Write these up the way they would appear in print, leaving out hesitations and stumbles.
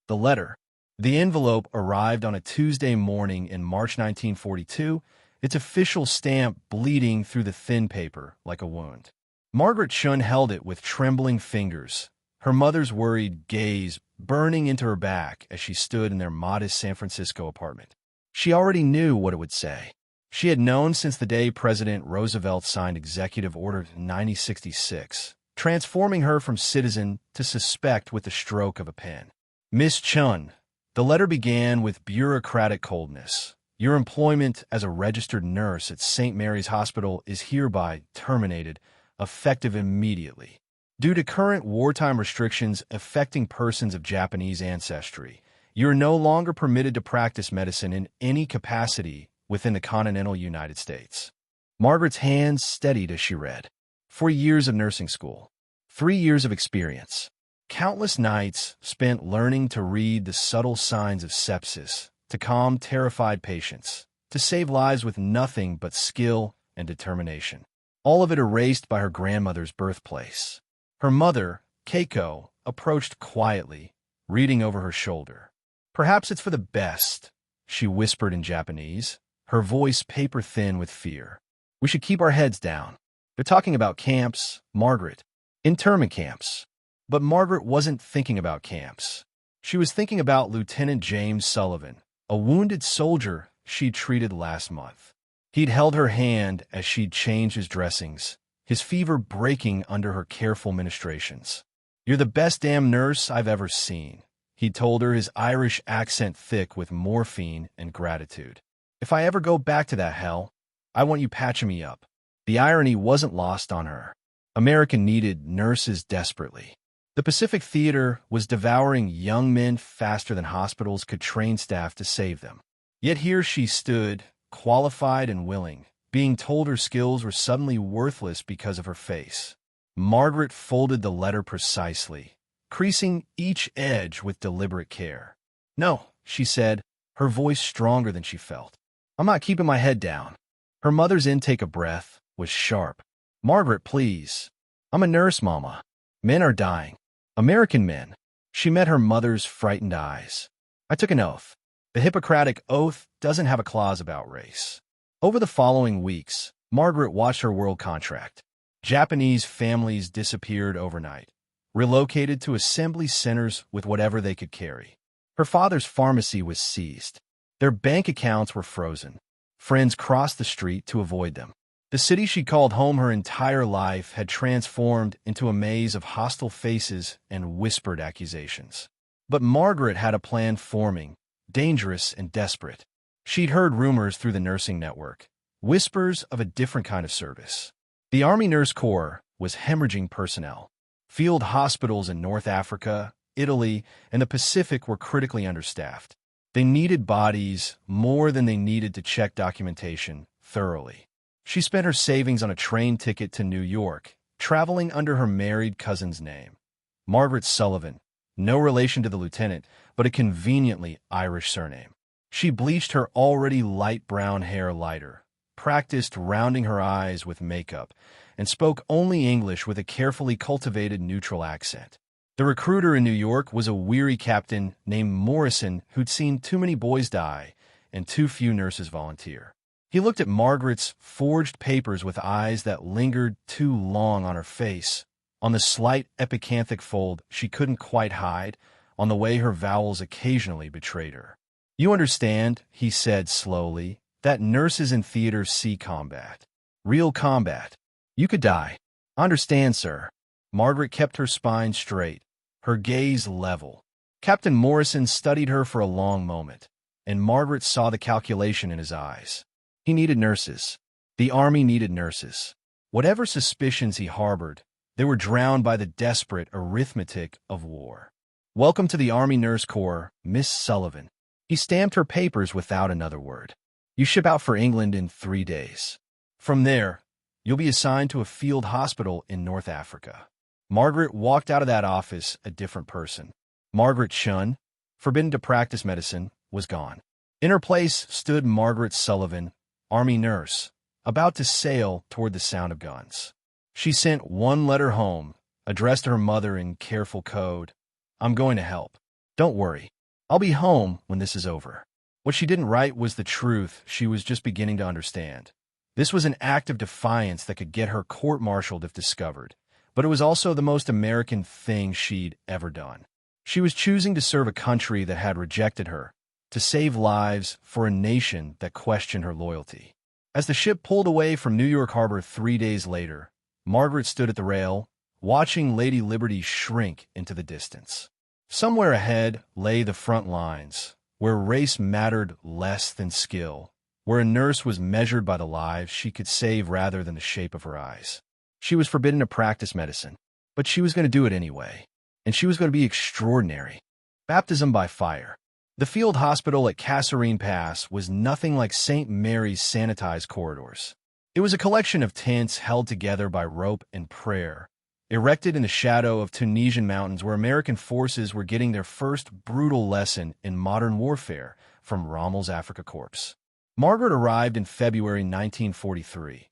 The letter. The envelope arrived on a Tuesday morning in March 1942, its official stamp bleeding through the thin paper like a wound. Margaret Chun held it with trembling fingers, her mother's worried gaze burning into her back as she stood in their modest San Francisco apartment. She already knew what it would say. She had known since the day President Roosevelt signed Executive Order 9066, transforming her from citizen to suspect with the stroke of a pen. Miss Chun, the letter began with bureaucratic coldness. Your employment as a registered nurse at St. Mary's Hospital is hereby terminated, effective immediately. Due to current wartime restrictions affecting persons of Japanese ancestry, you are no longer permitted to practice medicine in any capacity within the continental United States. Margaret's hands steadied as she read. 4 years of nursing school. 3 years of experience. Countless nights spent learning to read the subtle signs of sepsis, to calm terrified patients, to save lives with nothing but skill and determination. All of it erased by her grandmother's birthplace. Her mother, Keiko, approached quietly, reading over her shoulder. Perhaps it's for the best, she whispered in Japanese, her voice paper-thin with fear. We should keep our heads down. They're talking about camps, Margaret. Internment camps. But Margaret wasn't thinking about camps. She was thinking about Lieutenant James Sullivan, a wounded soldier she'd treated last month. He'd held her hand as she'd changed his dressings, his fever breaking under her careful ministrations. You're the best damn nurse I've ever seen, he told her, his Irish accent thick with morphine and gratitude. If I ever go back to that hell, I want you patching me up. The irony wasn't lost on her. America needed nurses desperately. The Pacific Theater was devouring young men faster than hospitals could train staff to save them. Yet here she stood, qualified and willing, being told her skills were suddenly worthless because of her face. Margaret folded the letter precisely, creasing each edge with deliberate care. No, she said, her voice stronger than she felt. I'm not keeping my head down. Her mother's intake of breath was sharp. Margaret, please. I'm a nurse, Mama. Men are dying. American men. She met her mother's frightened eyes. I took an oath. The Hippocratic Oath doesn't have a clause about race. Over the following weeks, Margaret watched her world contract. Japanese families disappeared overnight, relocated to assembly centers with whatever they could carry. Her father's pharmacy was seized. Their bank accounts were frozen. Friends crossed the street to avoid them. The city she called home her entire life had transformed into a maze of hostile faces and whispered accusations. But Margaret had a plan forming, dangerous and desperate. She'd heard rumors through the nursing network, whispers of a different kind of service. The Army Nurse Corps was hemorrhaging personnel. Field hospitals in North Africa, Italy, and the Pacific were critically understaffed. They needed bodies more than they needed to check documentation thoroughly. She spent her savings on a train ticket to New York, traveling under her married cousin's name. Margaret Sullivan, no relation to the lieutenant, but a conveniently Irish surname. She bleached her already light brown hair lighter, practiced rounding her eyes with makeup, and spoke only English with a carefully cultivated neutral accent. The recruiter in New York was a weary captain named Morrison who'd seen too many boys die and too few nurses volunteer. He looked at Margaret's forged papers with eyes that lingered too long on her face, on the slight epicanthic fold she couldn't quite hide, on the way her vowels occasionally betrayed her. You understand, he said slowly, that nurses in theaters see combat. Real combat. You could die. Understand, sir. Margaret kept her spine straight, her gaze level. Captain Morrison studied her for a long moment, and Margaret saw the calculation in his eyes. He needed nurses. The Army needed nurses. Whatever suspicions he harbored, they were drowned by the desperate arithmetic of war. Welcome to the Army Nurse Corps, Miss Sullivan. He stamped her papers without another word. You ship out for England in 3 days. From there, you'll be assigned to a field hospital in North Africa. Margaret walked out of that office a different person. Margaret Chun, forbidden to practice medicine, was gone. In her place stood Margaret Sullivan, Army nurse, about to sail toward the sound of guns. She sent one letter home, addressed to her mother in careful code. I'm going to help. Don't worry. I'll be home when this is over. What she didn't write was the truth she was just beginning to understand. This was an act of defiance that could get her court-martialed if discovered, but it was also the most American thing she'd ever done. She was choosing to serve a country that had rejected her, to save lives for a nation that questioned her loyalty. As the ship pulled away from New York Harbor 3 days later, Margaret stood at the rail, watching Lady Liberty shrink into the distance. Somewhere ahead lay the front lines, where race mattered less than skill, where a nurse was measured by the lives she could save rather than the shape of her eyes. She was forbidden to practice medicine, but she was going to do it anyway, and she was going to be extraordinary. Baptism by fire. The field hospital at Kasserine Pass was nothing like St. Mary's sanitized corridors. It was a collection of tents held together by rope and prayer, erected in the shadow of Tunisian mountains where American forces were getting their first brutal lesson in modern warfare from Rommel's Afrika Korps. Margaret arrived in February 1943.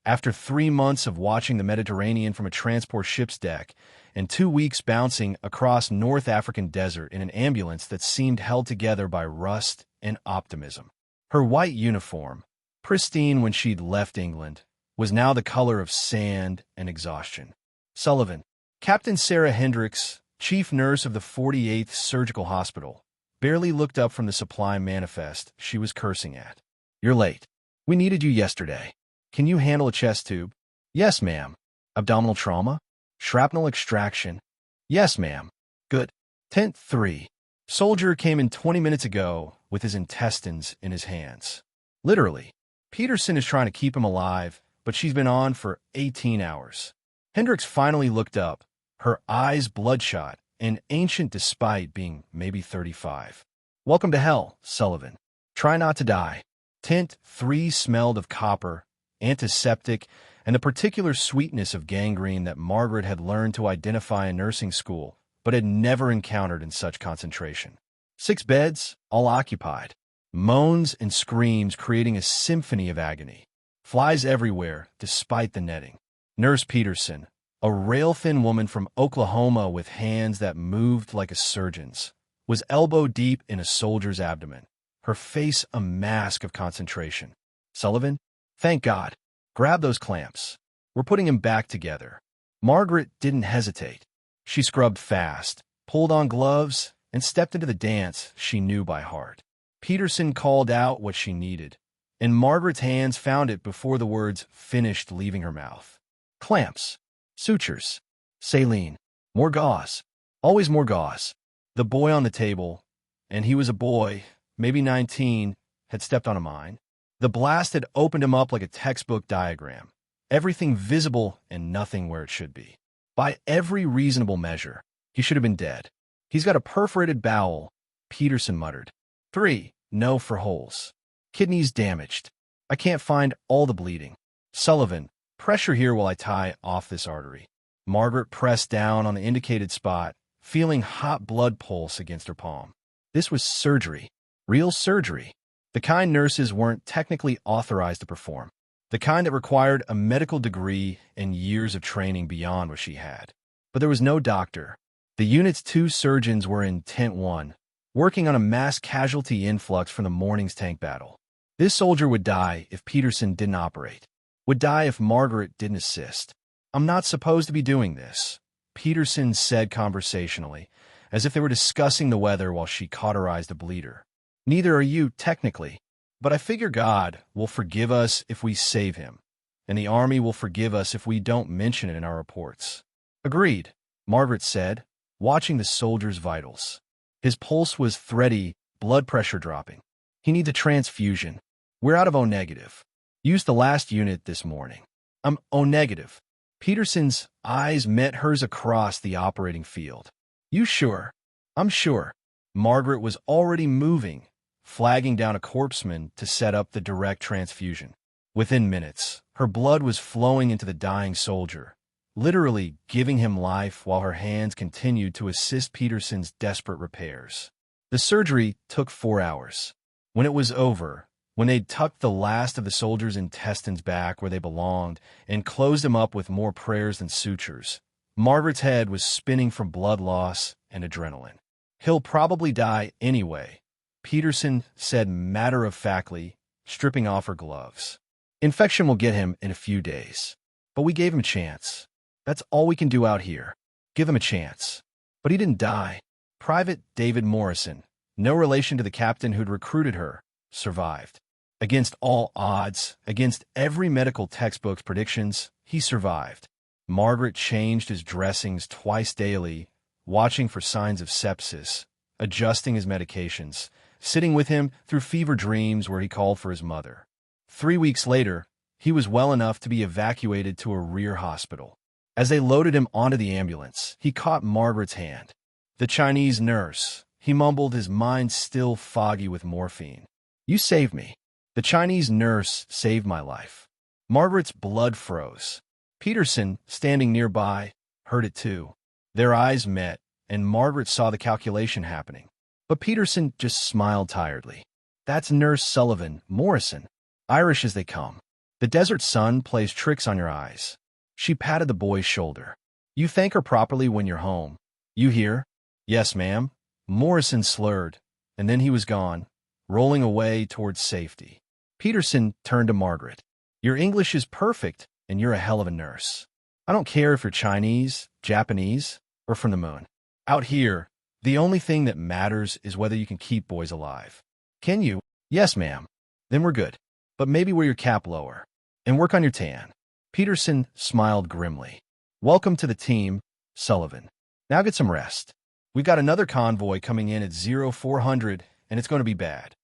After 3 months of watching the Mediterranean from a transport ship's deck and 2 weeks bouncing across North African desert in an ambulance that seemed held together by rust and optimism. Her white uniform, pristine when she'd left England, was now the color of sand and exhaustion. Sullivan, Captain Sarah Hendricks, chief nurse of the 48th Surgical Hospital, barely looked up from the supply manifest she was cursing at. "You're late. We needed you yesterday. Can you handle a chest tube?" "Yes, ma'am." "Abdominal trauma? Shrapnel extraction?" "Yes, ma'am." "Good." Tent 3. Soldier came in 20 minutes ago with his intestines in his hands. Literally. Peterson is trying to keep him alive, but she's been on for 18 hours. Hendricks finally looked up, her eyes bloodshot and ancient despite being maybe 35. "Welcome to hell, Sullivan. Try not to die." Tent 3 smelled of copper, antiseptic, and the particular sweetness of gangrene that Margaret had learned to identify in nursing school, but had never encountered in such concentration. 6 beds, all occupied. Moans and screams creating a symphony of agony. Flies everywhere, despite the netting. Nurse Peterson, a rail-thin woman from Oklahoma with hands that moved like a surgeon's, was elbow-deep in a soldier's abdomen, her face a mask of concentration. "Sullivan, thank God. Grab those clamps. We're putting him back together." Margaret didn't hesitate. She scrubbed fast, pulled on gloves, and stepped into the dance she knew by heart. Peterson called out what she needed, and Margaret's hands found it before the words finished leaving her mouth. Clamps, sutures, saline, more gauze, always more gauze. The boy on the table, and he was a boy, maybe 19, had stepped on a mine. The blast had opened him up like a textbook diagram, everything visible and nothing where it should be. By every reasonable measure, he should have been dead. "He's got a perforated bowel," Peterson muttered. 3, no for holes. "Kidneys damaged. I can't find all the bleeding." "Sullivan, pressure here while I tie off this artery." Margaret pressed down on the indicated spot, feeling hot blood pulse against her palm. This was surgery. Real surgery. The kind nurses weren't technically authorized to perform. The kind that required a medical degree and years of training beyond what she had. But there was no doctor. The unit's 2 surgeons were in Tent 1, working on a mass casualty influx from the morning's tank battle. This soldier would die if Peterson didn't operate. Would die if Margaret didn't assist. "I'm not supposed to be doing this," Peterson said conversationally, as if they were discussing the weather while she cauterized a bleeder. "Neither are you, technically. But I figure God will forgive us if we save him, and the Army will forgive us if we don't mention it in our reports." "Agreed," Margaret said, watching the soldier's vitals. His pulse was thready, blood pressure dropping. "He needs a transfusion. We're out of O negative. Used the last unit this morning." "I'm O negative." Peterson's eyes met hers across the operating field. "You sure?" "I'm sure." Margaret was already moving, flagging down a corpsman to set up the direct transfusion. Within minutes, her blood was flowing into the dying soldier, literally giving him life while her hands continued to assist Peterson's desperate repairs. The surgery took 4 hours. When it was over, when they'd tucked the last of the soldier's intestines back where they belonged and closed him up with more prayers than sutures, Margaret's head was spinning from blood loss and adrenaline. He'll probably die anyway, Peterson said matter-of-factly, stripping off her gloves. Infection will get him in a few days. But we gave him a chance. That's all we can do out here. Give him a chance. But he didn't die. Private David Morrison, no relation to the captain who'd recruited her, survived. Against all odds, against every medical textbook's predictions, he survived. Margaret changed his dressings twice daily, watching for signs of sepsis, adjusting his medications, sitting with him through fever dreams where he called for his mother. 3 weeks later, he was well enough to be evacuated to a rear hospital. As they loaded him onto the ambulance, he caught Margaret's hand. The Chinese nurse, he mumbled, his mind still foggy with morphine. You saved me. The Chinese nurse saved my life. Margaret's blood froze. Peterson, standing nearby, heard it too. Their eyes met, and Margaret saw the calculation happening. But Peterson just smiled tiredly. That's Nurse Sullivan, Morrison. Irish as they come. The desert sun plays tricks on your eyes. She patted the boy's shoulder. You thank her properly when you're home. You hear? Yes, ma'am. Morrison slurred, and then he was gone, rolling away towards safety. Peterson turned to Margaret. Your English is perfect, and you're a hell of a nurse. I don't care if you're Chinese, Japanese, or from the moon. Out here, the only thing that matters is whether you can keep boys alive. Can you? Yes, ma'am. Then we're good. But maybe wear your cap lower. And work on your tan. Peterson smiled grimly. Welcome to the team, Sullivan. Now get some rest. We've got another convoy coming in at 0400, and it's going to be bad.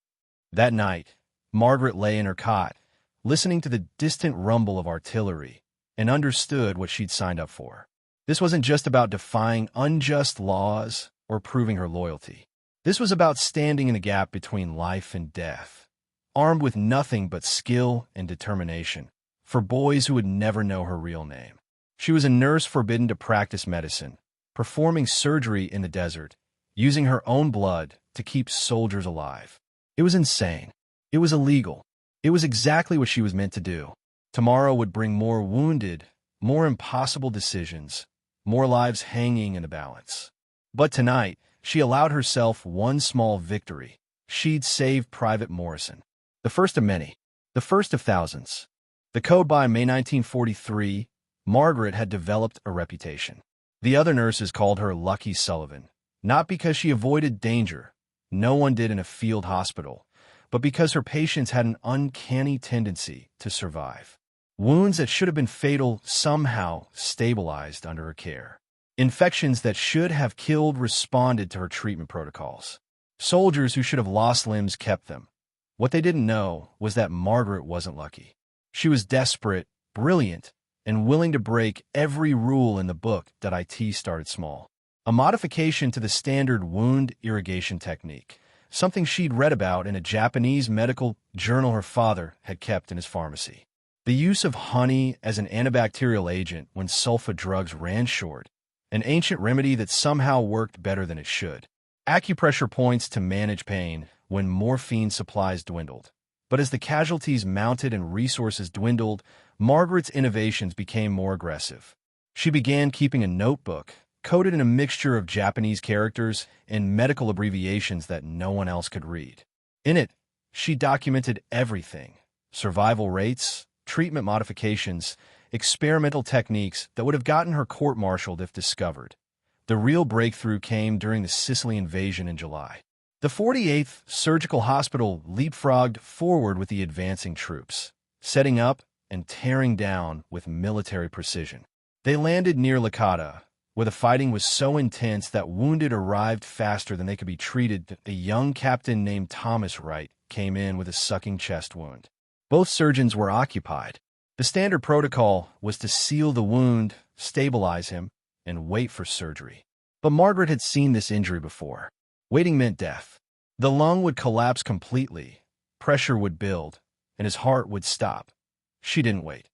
That night, Margaret lay in her cot, listening to the distant rumble of artillery, and understood what she'd signed up for. This wasn't just about defying unjust laws or proving her loyalty. This was about standing in the gap between life and death, armed with nothing but skill and determination, for boys who would never know her real name. She was a nurse forbidden to practice medicine, performing surgery in the desert, using her own blood to keep soldiers alive. It was insane. It was illegal. It was exactly what she was meant to do. Tomorrow would bring more wounded, more impossible decisions, more lives hanging in the balance. But tonight, she allowed herself one small victory. She'd saved Private Morrison. The first of many. The first of thousands. The code by May 1943, Margaret had developed a reputation. The other nurses called her Lucky Sullivan, not because she avoided danger. No one did in a field hospital, but because her patients had an uncanny tendency to survive. Wounds that should have been fatal somehow stabilized under her care. Infections that should have killed responded to her treatment protocols. Soldiers who should have lost limbs kept them. What they didn't know was that Margaret wasn't lucky. She was desperate, brilliant, and willing to break every rule in the book that IT started small. A modification to the standard wound irrigation technique, something she'd read about in a Japanese medical journal her father had kept in his pharmacy. The use of honey as an antibacterial agent when sulfa drugs ran short, an ancient remedy that somehow worked better than it should. Acupressure points to manage pain when morphine supplies dwindled. But as the casualties mounted and resources dwindled, Margaret's innovations became more aggressive. She began keeping a notebook, coded in a mixture of Japanese characters and medical abbreviations that no one else could read. In it, she documented everything: survival rates, treatment modifications, experimental techniques that would have gotten her court-martialed if discovered. The real breakthrough came during the Sicily invasion in July. The 48th Surgical Hospital leapfrogged forward with the advancing troops, setting up and tearing down with military precision. They landed near Licata, where the fighting was so intense that wounded arrived faster than they could be treated. A young captain named Thomas Wright came in with a sucking chest wound. Both surgeons were occupied. The standard protocol was to seal the wound, stabilize him, and wait for surgery. But Margaret had seen this injury before. Waiting meant death. The lung would collapse completely, pressure would build, and his heart would stop. She didn't wait.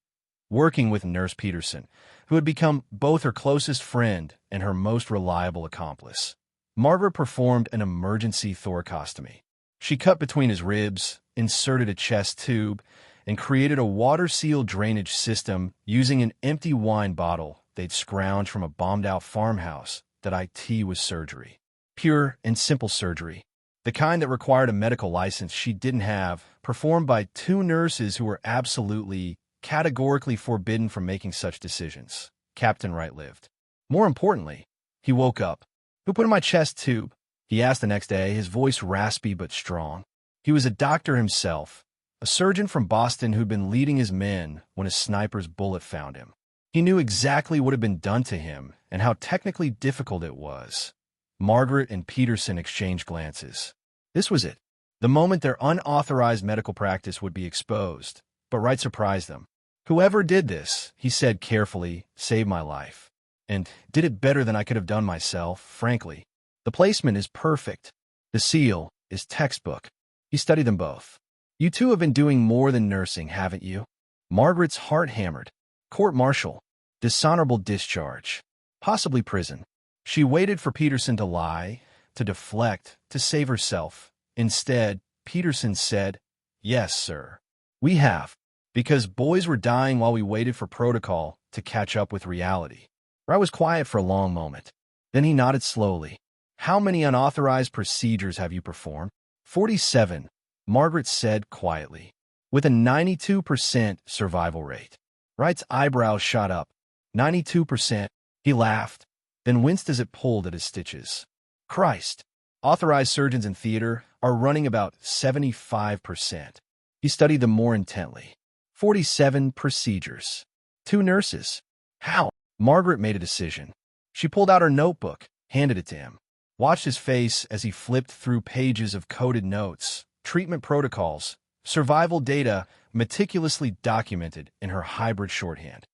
Working with Nurse Peterson, who had become both her closest friend and her most reliable accomplice, Margaret performed an emergency thoracostomy. She cut between his ribs, inserted a chest tube, and created a water-sealed drainage system using an empty wine bottle they'd scrounged from a bombed-out farmhouse that IT was surgery. Pure and simple surgery, the kind that required a medical license she didn't have, performed by two nurses who were absolutely, categorically forbidden from making such decisions. Captain Wright lived. More importantly, he woke up. "Who put in my chest tube?" he asked the next day, his voice raspy but strong. He was a doctor himself, a surgeon from Boston who'd been leading his men when a sniper's bullet found him. He knew exactly what had been done to him and how technically difficult it was. Margaret and Peterson exchanged glances. This was it, the moment their unauthorized medical practice would be exposed. But Wright surprised them. "Whoever did this," he said carefully, "saved my life. And did it better than I could have done myself, frankly. The placement is perfect. The seal is textbook." He studied them both. "You two have been doing more than nursing, haven't you?" Margaret's heart hammered. Court-martial. Dishonorable discharge. Possibly prison. She waited for Peterson to lie, to deflect, to save herself. Instead, Peterson said, "Yes, sir. We have. Because boys were dying while we waited for protocol to catch up with reality." Wright was quiet for a long moment. Then he nodded slowly. "How many unauthorized procedures have you performed?" 47, Margaret said quietly, with a 92% survival rate. Wright's eyebrows shot up. 92%. He laughed, then winced as it pulled at his stitches. "Christ. Authorized surgeons in theater are running about 75%. He studied them more intently. 47 procedures. 2 nurses. How? Margaret made a decision. She pulled out her notebook, handed it to him, watched his face as he flipped through pages of coded notes, treatment protocols, survival data meticulously documented in her hybrid shorthand.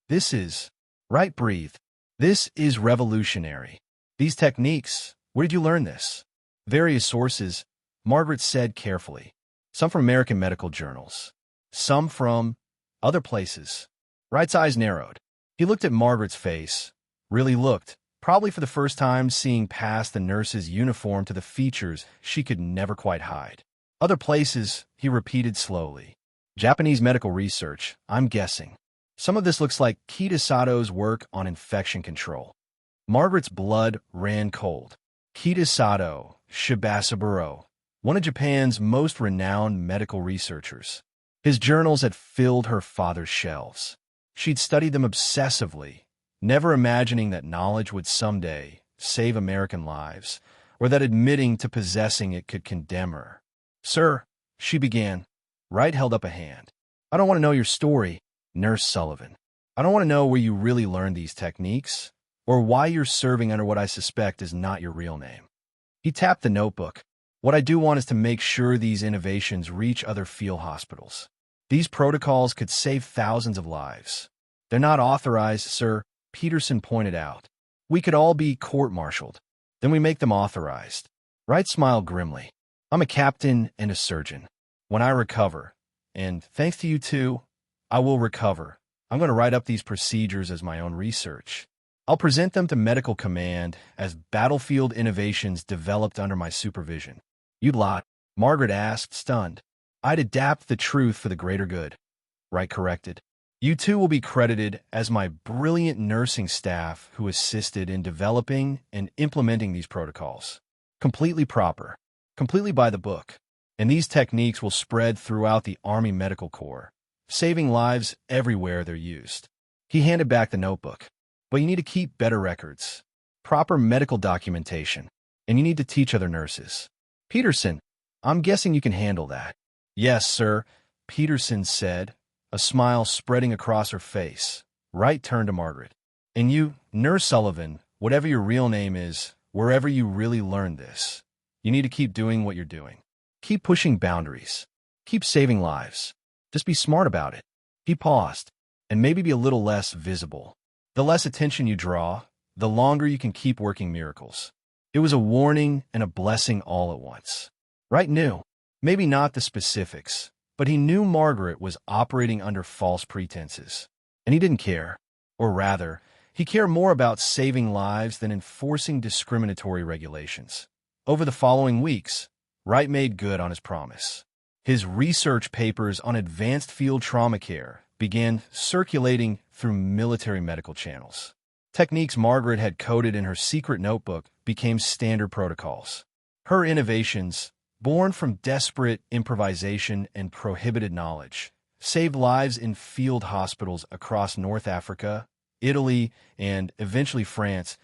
"This is," Wright breathed, "this is revolutionary. These techniques, where did you learn this?" "Various sources," Margaret said carefully. "Some from American medical journals. Some from other places." Wright's eyes narrowed. He looked at Margaret's face, really looked, probably for the first time seeing past the nurse's uniform to the features she could never quite hide. "Other places," he repeated slowly. "Japanese medical research, I'm guessing. Some of this looks like Kitasato's work on infection control." Margaret's blood ran cold. Kitasato Shibasaburo, one of Japan's most renowned medical researchers. His journals had filled her father's shelves. She'd studied them obsessively, never imagining that knowledge would someday save American lives, or that admitting to possessing it could condemn her. "Sir," she began. Wright held up a hand. "I don't want to know your story, Nurse Sullivan. I don't want to know where you really learned these techniques, or why you're serving under what I suspect is not your real name." He tapped the notebook. "What I do want is to make sure these innovations reach other field hospitals. These protocols could save thousands of lives. They're not authorized, sir," Peterson pointed out. "We could all be court-martialed. Then we make them authorized." Wright smiled grimly. "I'm a captain and a surgeon. When I recover, and thanks to you too, I will recover, I'm going to write up these procedures as my own research. I'll present them to medical command as battlefield innovations developed under my supervision." "You'd lot?" Margaret asked, stunned. "I'd adapt the truth for the greater good," Wright corrected. "You two will be credited as my brilliant nursing staff who assisted in developing and implementing these protocols. Completely proper, completely by the book. And these techniques will spread throughout the Army Medical Corps, saving lives everywhere they're used." He handed back the notebook. "But you need to keep better records, proper medical documentation, and you need to teach other nurses." "Peterson, I'm guessing you can handle that." "Yes, sir," Peterson said, a smile spreading across her face. Wright turned to Margaret. "And you, Nurse Sullivan, whatever your real name is, wherever you really learned this, you need to keep doing what you're doing. Keep pushing boundaries. Keep saving lives. Just be smart about it." He paused, "And maybe be a little less visible. The less attention you draw, the longer you can keep working miracles." It was a warning and a blessing all at once. Wright knew, maybe not the specifics, but he knew Margaret was operating under false pretenses. And he didn't care. Or rather, he cared more about saving lives than enforcing discriminatory regulations. Over the following weeks, Wright made good on his promise. His research papers on advanced field trauma care began circulating through military medical channels. Techniques Margaret had coded in her secret notebook became standard protocols. Her innovations, born from desperate improvisation and prohibited knowledge, saved lives in field hospitals across North Africa, Italy, and eventually France.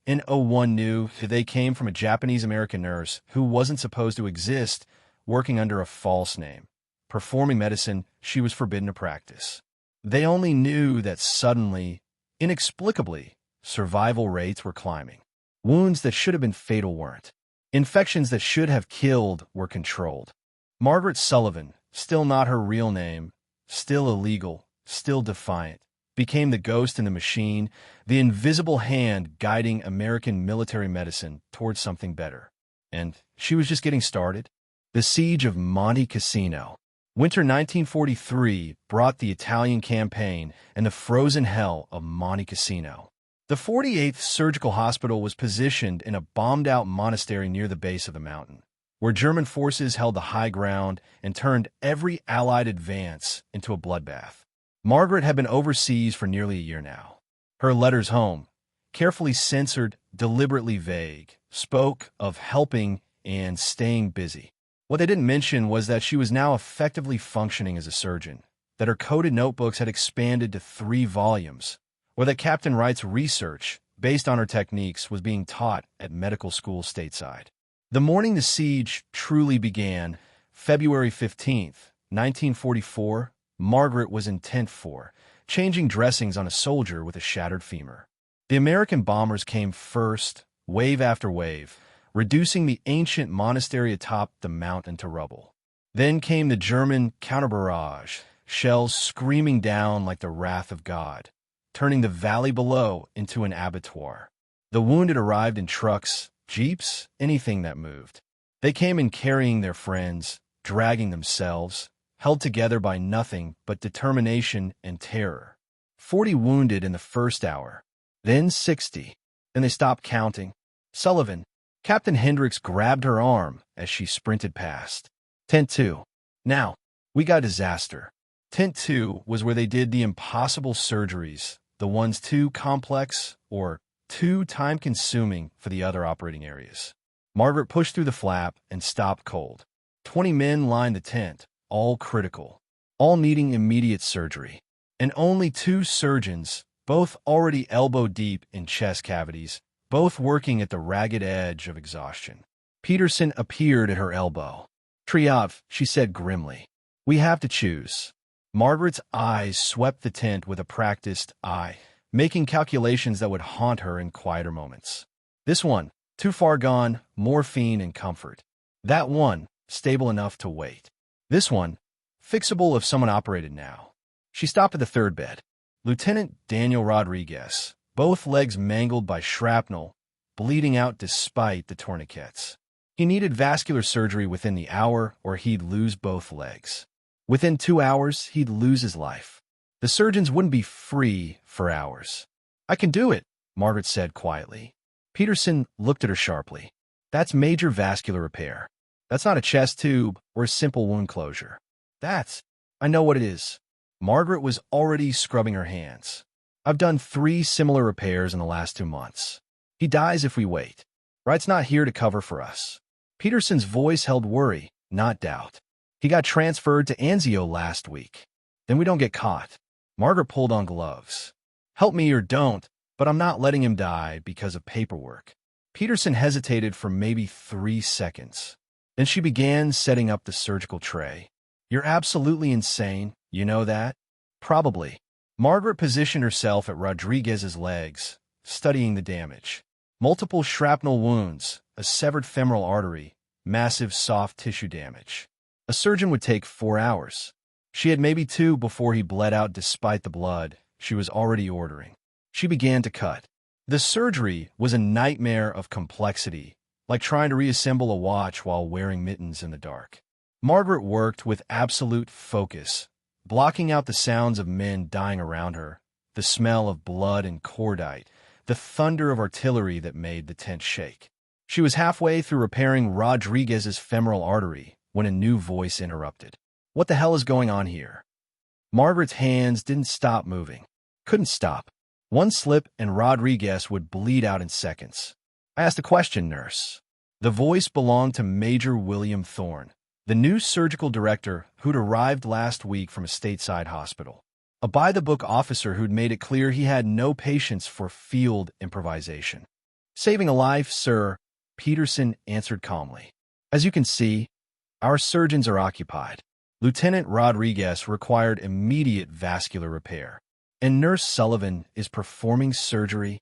In '01 knew they came from a Japanese-American nurse who wasn't supposed to exist, working under a false name. Performing medicine she was forbidden to practice. They only knew that suddenly, inexplicably, survival rates were climbing. Wounds that should have been fatal weren't. Infections that should have killed were controlled. Margaret Sullivan, still not her real name, still illegal, still defiant, became the ghost in the machine, the invisible hand guiding American military medicine towards something better. And she was just getting started. The Siege of Monte Cassino. Winter 1943 brought the Italian campaign and the frozen hell of Monte Cassino. The 48th Surgical Hospital was positioned in a bombed-out monastery near the base of the mountain, where German forces held the high ground and turned every Allied advance into a bloodbath. Margaret had been overseas for nearly a year now. Her letters home, carefully censored, deliberately vague, spoke of helping and staying busy. What they didn't mention was that she was now effectively functioning as a surgeon, that her coded notebooks had expanded to 3 volumes, or that Captain Wright's research, based on her techniques, was being taught at medical school stateside. The morning the siege truly began, February 15th, 1944, Margaret was in tent 4, changing dressings on a soldier with a shattered femur. The American bombers came first, wave after wave, reducing the ancient monastery atop the mountain to rubble. Then came the German counter-barrage, shells screaming down like the wrath of God, turning the valley below into an abattoir. The wounded arrived in trucks, jeeps, anything that moved. They came in carrying their friends, dragging themselves, held together by nothing but determination and terror. 40 wounded in the first hour, then 60. Then they stopped counting. Sullivan, Captain Hendricks grabbed her arm as she sprinted past. Tent 2. Now, we got disaster. Tent 2 was where they did the impossible surgeries, the ones too complex or too time-consuming for the other operating areas. Margaret pushed through the flap and stopped cold. 20 men lined the tent, all critical, all needing immediate surgery. And only 2 surgeons, both already elbow-deep in chest cavities, both working at the ragged edge of exhaustion. Peterson appeared at her elbow. "Triov," she said grimly. "We have to choose." Margaret's eyes swept the tent with a practiced eye, making calculations that would haunt her in quieter moments. This one, too far gone, morphine and comfort. That one, stable enough to wait. This one, fixable if someone operated now. She stopped at the 3rd bed. Lieutenant Daniel Rodriguez, both legs mangled by shrapnel, bleeding out despite the tourniquets. He needed vascular surgery within the hour or he'd lose both legs. Within 2 hours, he'd lose his life. The surgeons wouldn't be free for hours. "I can do it," Margaret said quietly. Peterson looked at her sharply. "That's major vascular repair. That's not a chest tube or a simple wound closure. I know what it is." Margaret was already scrubbing her hands. "I've done 3 similar repairs in the last 2 months. He dies if we wait. Wright's not here to cover for us." Peterson's voice held worry, not doubt. "He got transferred to Anzio last week. Then we don't get caught." Margaret pulled on gloves. "Help me or don't, but I'm not letting him die because of paperwork." Peterson hesitated for maybe 3 seconds. Then she began setting up the surgical tray. "You're absolutely insane, you know that?" "Probably." Margaret positioned herself at Rodriguez's legs, studying the damage. Multiple shrapnel wounds, a severed femoral artery, massive soft tissue damage. A surgeon would take 4 hours. She had maybe 2 before he bled out despite the blood she was already ordering. She began to cut. The surgery was a nightmare of complexity, like trying to reassemble a watch while wearing mittens in the dark. Margaret worked with absolute focus, blocking out the sounds of men dying around her, the smell of blood and cordite, the thunder of artillery that made the tent shake. She was halfway through repairing Rodriguez's femoral artery when a new voice interrupted. "What the hell is going on here?" Margaret's hands didn't stop moving. Couldn't stop. One slip and Rodriguez would bleed out in seconds. I asked a question, nurse. The voice belonged to Major William Thorne, the new surgical director who'd arrived last week from a stateside hospital. A by-the-book officer who'd made it clear he had no patience for field improvisation. Saving a life, sir, Peterson answered calmly. As you can see, our surgeons are occupied. Lieutenant Rodriguez required immediate vascular repair, and Nurse Sullivan is performing surgery.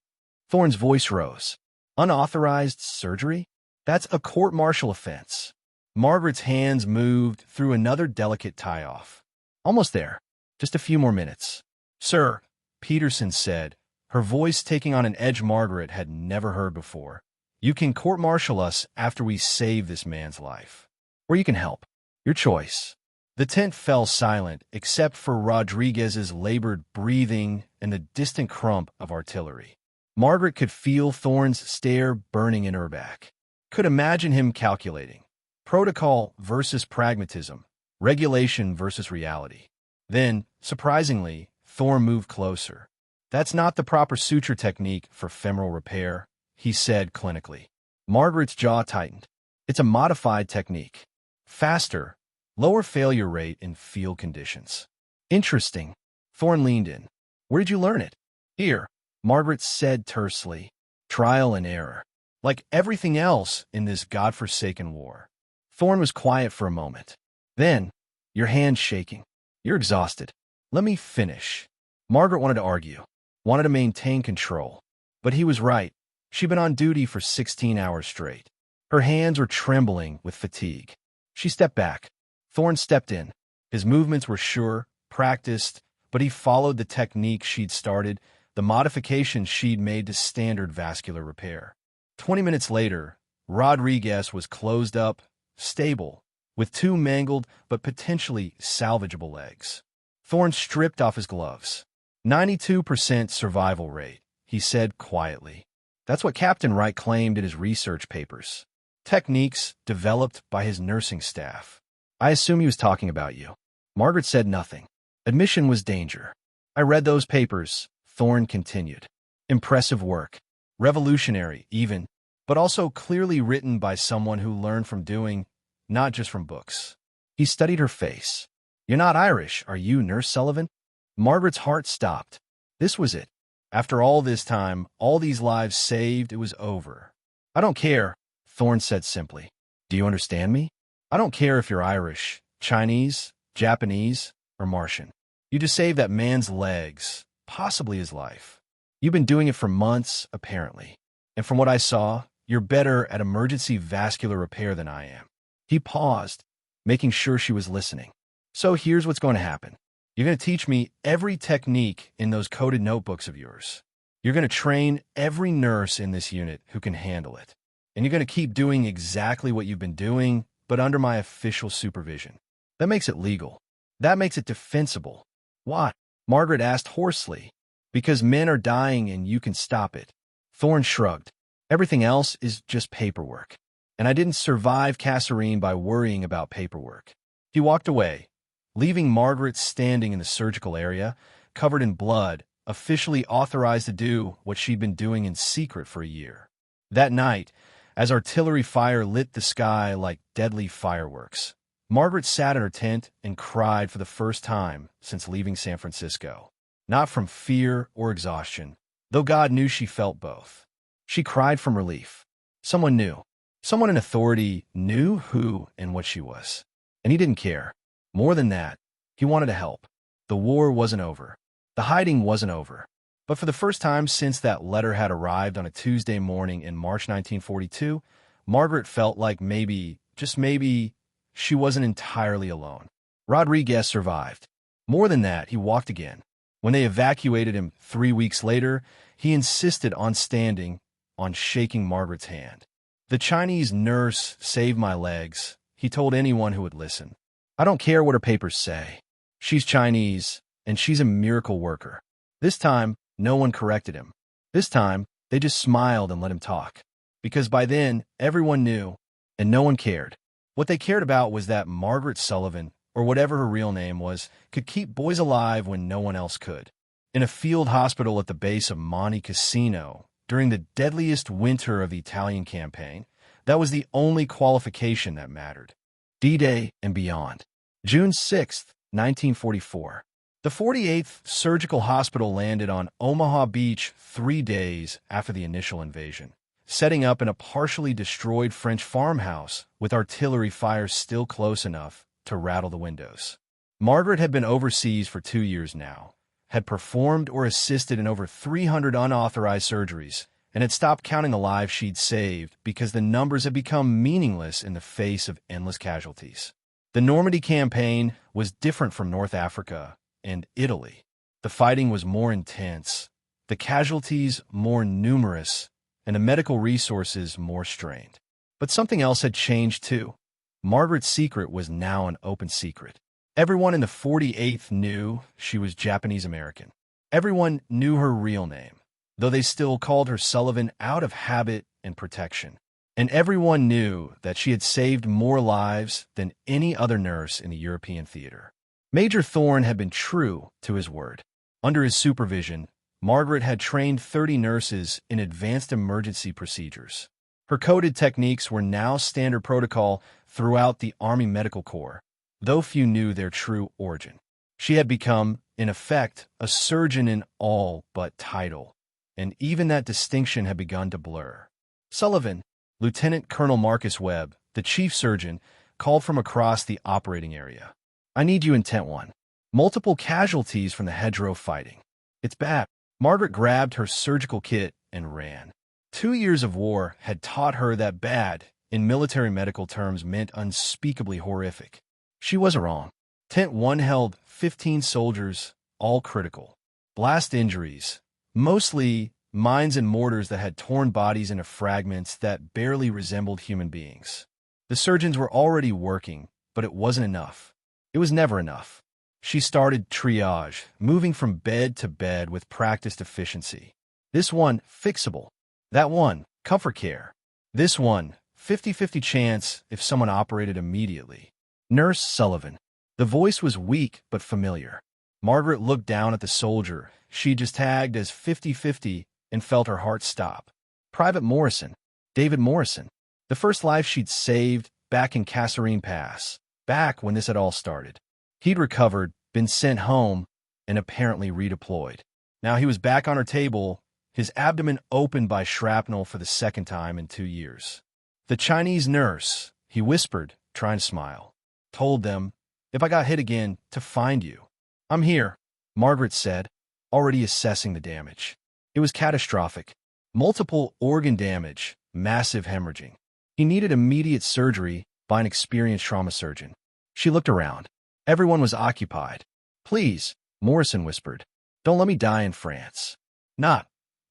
Thorne's voice rose. Unauthorized surgery? That's a court-martial offense. Margaret's hands moved through another delicate tie-off. Almost there. Just a few more minutes. Sir, Peterson said, her voice taking on an edge Margaret had never heard before. You can court-martial us after we save this man's life. Or you can help. Your choice. The tent fell silent except for Rodriguez's labored breathing and the distant crump of artillery. Margaret could feel Thorne's stare burning in her back. Could imagine him calculating. Protocol versus pragmatism. Regulation versus reality. Then, surprisingly, Thorne moved closer. That's not the proper suture technique for femoral repair, he said clinically. Margaret's jaw tightened. It's a modified technique. Faster, lower failure rate in field conditions. Interesting. Thorne leaned in. Where did you learn it? Here, Margaret said tersely. Trial and error. Like everything else in this godforsaken war. Thorne was quiet for a moment. Then, your hand's shaking. You're exhausted. Let me finish. Margaret wanted to argue, wanted to maintain control. But he was right. She'd been on duty for 16 hours straight. Her hands were trembling with fatigue. She stepped back. Thorne stepped in. His movements were sure, practiced, but he followed the technique she'd started, the modifications she'd made to standard vascular repair. 20 minutes later, Rodriguez was closed up, stable, with two mangled but potentially salvageable legs. Thorne stripped off his gloves. 92% survival rate, he said quietly. That's what Captain Wright claimed in his research papers. Techniques developed by his nursing staff. I assume he was talking about you. Margaret said nothing. Admission was danger. I read those papers, Thorne continued. Impressive work. Revolutionary, even, but also clearly written by someone who learned from doing, not just from books. He studied her face. You're not Irish, are you, Nurse Sullivan? Margaret's heart stopped. This was it. After all this time, all these lives saved, it was over. I don't care, Thorne said simply. Do you understand me? I don't care if you're Irish, Chinese, Japanese, or Martian. You just saved that man's legs, possibly his life. You've been doing it for months, apparently. And from what I saw, you're better at emergency vascular repair than I am. He paused, making sure she was listening. So here's what's going to happen. You're going to teach me every technique in those coded notebooks of yours. You're going to train every nurse in this unit who can handle it. And you're going to keep doing exactly what you've been doing, but under my official supervision. That makes it legal. That makes it defensible. Why? Margaret asked hoarsely. Because men are dying and you can stop it. Thorne shrugged. Everything else is just paperwork. And I didn't survive Kasserine by worrying about paperwork. He walked away, leaving Margaret standing in the surgical area, covered in blood, officially authorized to do what she'd been doing in secret for a year. That night, as artillery fire lit the sky like deadly fireworks, Margaret sat in her tent and cried for the first time since leaving San Francisco. Not from fear or exhaustion, though God knew she felt both. She cried from relief. Someone knew. Someone in authority knew who and what she was. And he didn't care. More than that, he wanted to help. The war wasn't over. The hiding wasn't over. But for the first time since that letter had arrived on a Tuesday morning in March 1942, Margaret felt like maybe, just maybe, she wasn't entirely alone. Rodriguez survived. More than that, he walked again. When they evacuated him 3 weeks later, he insisted on standing, on shaking Margaret's hand. The Chinese nurse saved my legs, he told anyone who would listen. I don't care what her papers say. She's Chinese, and she's a miracle worker. This time, no one corrected him. This time, they just smiled and let him talk. Because by then, everyone knew, and no one cared. What they cared about was that Margaret Sullivan, or whatever her real name was, could keep boys alive when no one else could. in a field hospital at the base of Monte Cassino during the deadliest winter of the Italian campaign. That was the only qualification that mattered. D-Day and beyond. June 6, 1944. The 48th Surgical Hospital landed on Omaha Beach 3 days after the initial invasion, setting up in a partially destroyed French farmhouse with artillery fire still close enough to rattle the windows. Margaret had been overseas for 2 years now, had performed or assisted in over 300 unauthorized surgeries, and had stopped counting the lives she'd saved because the numbers had become meaningless in the face of endless casualties. The Normandy campaign was different from North Africa and Italy. The fighting was more intense, the casualties more numerous, and the medical resources more strained. But something else had changed too. Margaret's secret was now an open secret. Everyone in the 48th knew she was Japanese American. Everyone knew her real name, though they still called her Sullivan out of habit and protection. And everyone knew that she had saved more lives than any other nurse in the European theater. Major Thorne had been true to his word. Under his supervision, Margaret had trained 30 nurses in advanced emergency procedures. Her coded techniques were now standard protocol throughout the Army Medical Corps, though few knew their true origin. She had become, in effect, a surgeon in all but title, and even that distinction had begun to blur. Sullivan, Lieutenant Colonel Marcus Webb, the chief surgeon, called from across the operating area. "I need you in Tent 1. Multiple casualties from the hedgerow fighting. It's bad." Margaret grabbed her surgical kit and ran. 2 years of war had taught her that bad, in military medical terms, meant unspeakably horrific. She wasn't wrong. Tent 1 held 15 soldiers, all critical. Blast injuries, mostly mines and mortars that had torn bodies into fragments that barely resembled human beings. The surgeons were already working, but it wasn't enough. It was never enough. She started triage, moving from bed to bed with practiced efficiency. This one, fixable. That one, comfort care. This one, 50-50 chance if someone operated immediately. Nurse Sullivan. The voice was weak but familiar. Margaret looked down at the soldier she just tagged as 50-50 and felt her heart stop. Private Morrison. David Morrison. The first life she'd saved back in Kasserine Pass, back when this had all started. He'd recovered, been sent home, and apparently redeployed. Now he was back on her table, his abdomen opened by shrapnel for the second time in 2 years. "The Chinese nurse," he whispered, trying to smile, "told them, if I got hit again, to find you." "I'm here," Margaret said, already assessing the damage. It was catastrophic. Multiple organ damage, massive hemorrhaging. He needed immediate surgery by an experienced trauma surgeon. She looked around. Everyone was occupied. "Please," Morrison whispered, "don't let me die in France. Not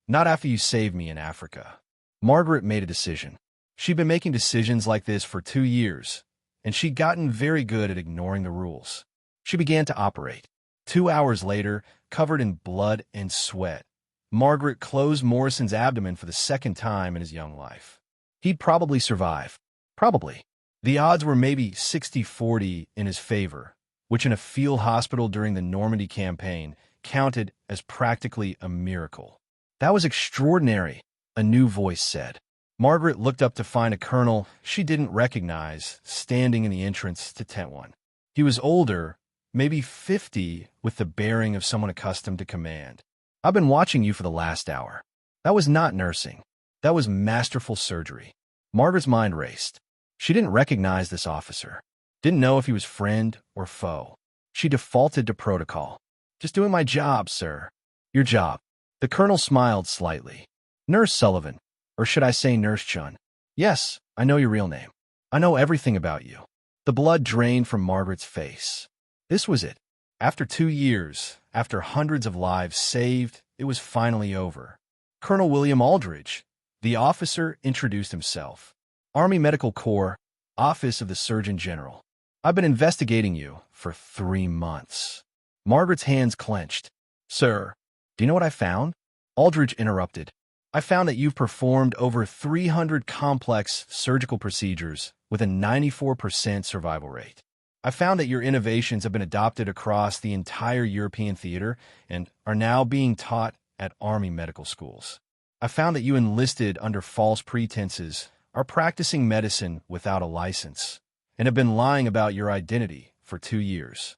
after you saved me in Africa." Margaret made a decision. She'd been making decisions like this for 2 years, and she'd gotten very good at ignoring the rules. She began to operate. 2 hours later, covered in blood and sweat, Margaret closed Morrison's abdomen for the second time in his young life. He'd probably survive. Probably. The odds were maybe 60-40 in his favor, which in a field hospital during the Normandy campaign counted as practically a miracle. "That was extraordinary," a new voice said. Margaret looked up to find a colonel she didn't recognize standing in the entrance to Tent 1. He was older, maybe 50, with the bearing of someone accustomed to command. "I've been watching you for the last hour." That was not nursing. That was masterful surgery. Margaret's mind raced. She didn't recognize this officer. Didn't know if he was friend or foe. She defaulted to protocol. "Just doing my job, sir." "Your job." The colonel smiled slightly. "Nurse Sullivan, or should I say Nurse Chun?" "Yes, I know your real name. I know everything about you." The blood drained from Margaret's face. This was it. After 2 years, after hundreds of lives saved, it was finally over. "Colonel William Aldridge." The officer introduced himself. "Army Medical Corps, Office of the Surgeon General. I've been investigating you for 3 months." Margaret's hands clenched. "Sir, do you know what I found?" Aldridge interrupted. "I found that you've performed over 300 complex surgical procedures with a 94% survival rate. I found that your innovations have been adopted across the entire European theater and are now being taught at Army medical schools. I found that you enlisted under false pretenses, are practicing medicine without a license, and have been lying about your identity for 2 years."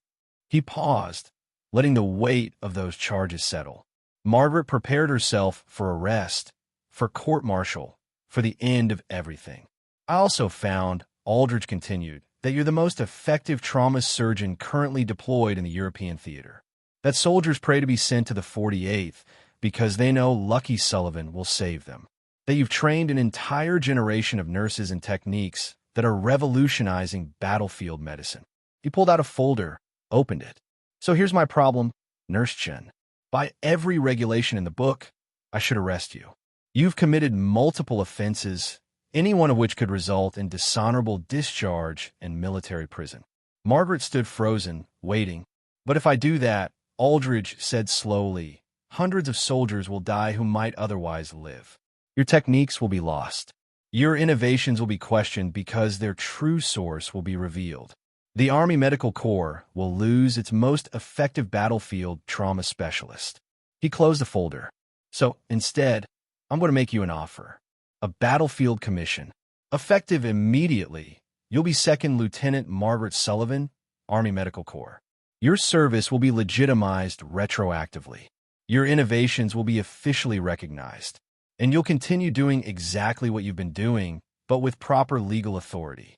He paused, letting the weight of those charges settle. Margaret prepared herself for arrest, for court-martial, for the end of everything. "I also found," Aldridge continued, "that you're the most effective trauma surgeon currently deployed in the European theater. That soldiers pray to be sent to the 48th because they know Lucky Sullivan will save them. That you've trained an entire generation of nurses and techniques that are revolutionizing battlefield medicine." He pulled out a folder, opened it. "So here's my problem, Nurse Chen. By every regulation in the book, I should arrest you. You've committed multiple offenses, any one of which could result in dishonorable discharge and military prison." Margaret stood frozen, waiting. "But if I do that," Aldridge said slowly, "hundreds of soldiers will die who might otherwise live. Your techniques will be lost. Your innovations will be questioned because their true source will be revealed. The Army Medical Corps will lose its most effective battlefield trauma specialist." He closed the folder. "So, instead, I'm going to make you an offer. A battlefield commission. Effective immediately, you'll be Second Lieutenant Margaret Sullivan, Army Medical Corps. Your service will be legitimized retroactively. Your innovations will be officially recognized. And you'll continue doing exactly what you've been doing, but with proper legal authority."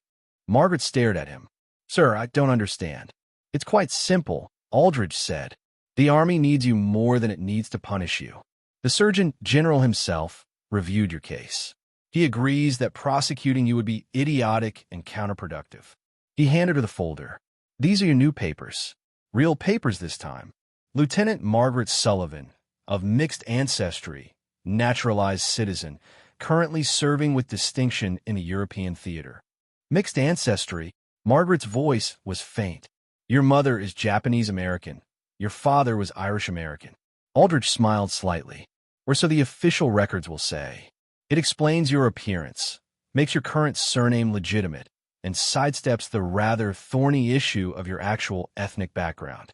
Margaret stared at him. "Sir, I don't understand." "It's quite simple," Aldridge said. "The Army needs you more than it needs to punish you. The Surgeon General himself reviewed your case. He agrees that prosecuting you would be idiotic and counterproductive." He handed her the folder. "These are your new papers. Real papers this time. Lieutenant Margaret Sullivan, of mixed ancestry, naturalized citizen, currently serving with distinction in the European theater." "Mixed ancestry?" Margaret's voice was faint. "Your mother is Japanese-American. Your father was Irish-American." Aldridge smiled slightly. "Or so the official records will say. It explains your appearance, makes your current surname legitimate, and sidesteps the rather thorny issue of your actual ethnic background."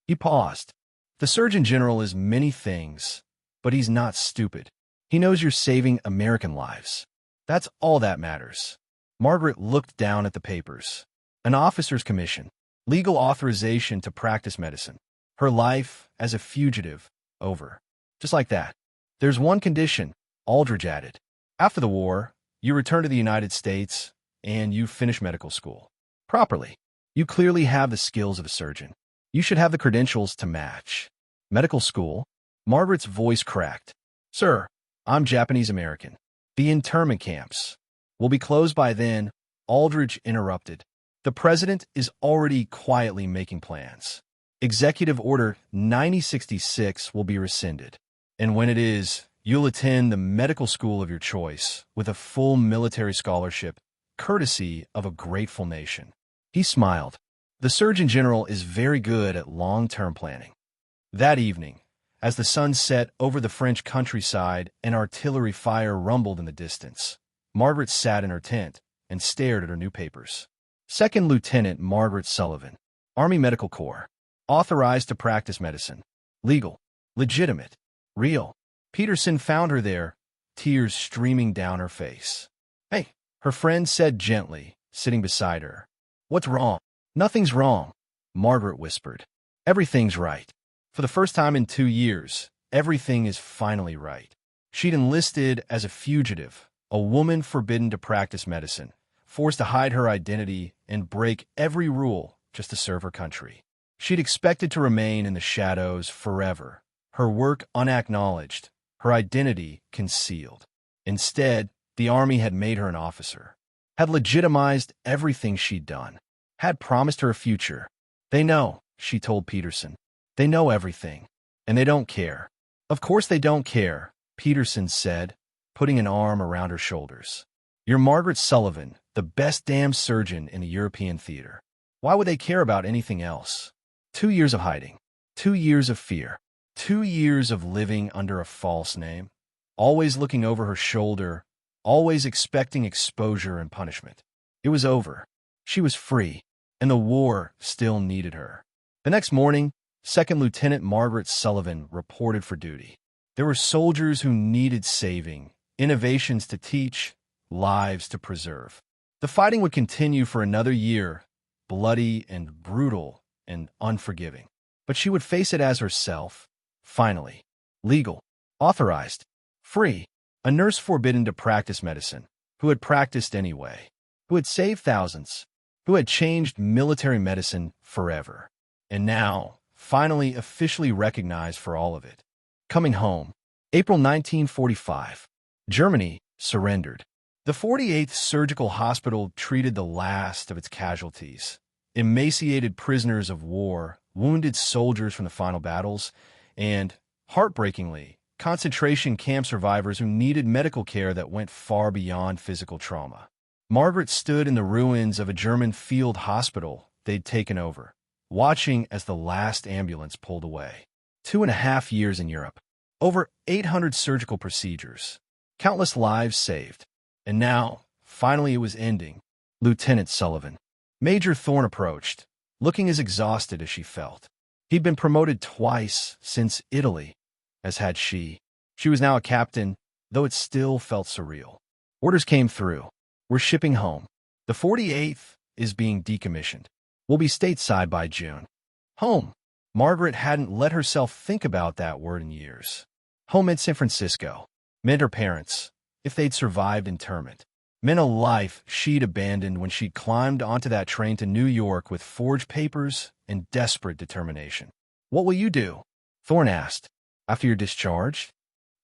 He paused. "The Surgeon General is many things, but he's not stupid. He knows you're saving American lives. That's all that matters." Margaret looked down at the papers. An officer's commission, legal authorization to practice medicine. Her life as a fugitive, over. Just like that. "There's one condition," Aldridge added. "After the war, you return to the United States, and you finish medical school. Properly. You clearly have the skills of a surgeon. You should have the credentials to match." "Medical school?" Margaret's voice cracked. "Sir, I'm Japanese-American. The internment camps will be closed by then," Aldridge interrupted. "The president is already quietly making plans. Executive Order 9066 will be rescinded. And when it is, you'll attend the medical school of your choice with a full military scholarship, courtesy of a grateful nation." He smiled. "The Surgeon General is very good at long-term planning." That evening, as the sun set over the French countryside and artillery fire rumbled in the distance, Margaret sat in her tent and stared at her new papers. Second Lieutenant Margaret Sullivan, Army Medical Corps, authorized to practice medicine. Legal, legitimate, real. Peterson found her there, tears streaming down her face. "Hey," her friend said gently, sitting beside her. "What's wrong?" "Nothing's wrong," Margaret whispered. "Everything's right. For the first time in 2 years, everything is finally right." She'd enlisted as a fugitive, a woman forbidden to practice medicine, forced to hide her identity and break every rule just to serve her country. She'd expected to remain in the shadows forever, her work unacknowledged, her identity concealed. Instead, the Army had made her an officer, had legitimized everything she'd done, had promised her a future. "They know," she told Peterson. "They know everything, and they don't care." "Of course they don't care," Peterson said, putting an arm around her shoulders. "You're Margaret Sullivan, the best damn surgeon in the European theater. Why would they care about anything else? 2 years of hiding, 2 years of fear, 2 years of living under a false name, always looking over her shoulder, always expecting exposure and punishment. It was over. She was free. and the war still needed her. The next morning, Second Lieutenant Margaret Sullivan reported for duty. There were soldiers who needed saving, innovations to teach, lives to preserve. The fighting would continue for another year, bloody and brutal and unforgiving. But she would face it as herself, finally. Legal, authorized, free, a nurse forbidden to practice medicine, who had practiced anyway, who had saved thousands, who had changed military medicine forever. And now, finally officially recognized for all of it. Coming home, April 1945, Germany surrendered. The 48th Surgical Hospital treated the last of its casualties, emaciated prisoners of war, wounded soldiers from the final battles, and, heartbreakingly, concentration camp survivors who needed medical care that went far beyond physical trauma. Margaret stood in the ruins of a German field hospital they'd taken over, watching as the last ambulance pulled away. 2.5 years in Europe, over 800 surgical procedures, countless lives saved. And now, finally it was ending. Lieutenant Sullivan. Major Thorne approached, looking as exhausted as she felt. He'd been promoted twice since Italy, as had she. She was now a captain, though it still felt surreal. Orders came through. We're shipping home. The 48th is being decommissioned. We'll be stateside by June. Home. Margaret hadn't let herself think about that word in years. Home meant San Francisco. Meant her parents, if they'd survived internment. Meant a life she'd abandoned when she climbed onto that train to New York with forged papers and desperate determination. What will you do? Thorne asked. After you're discharged?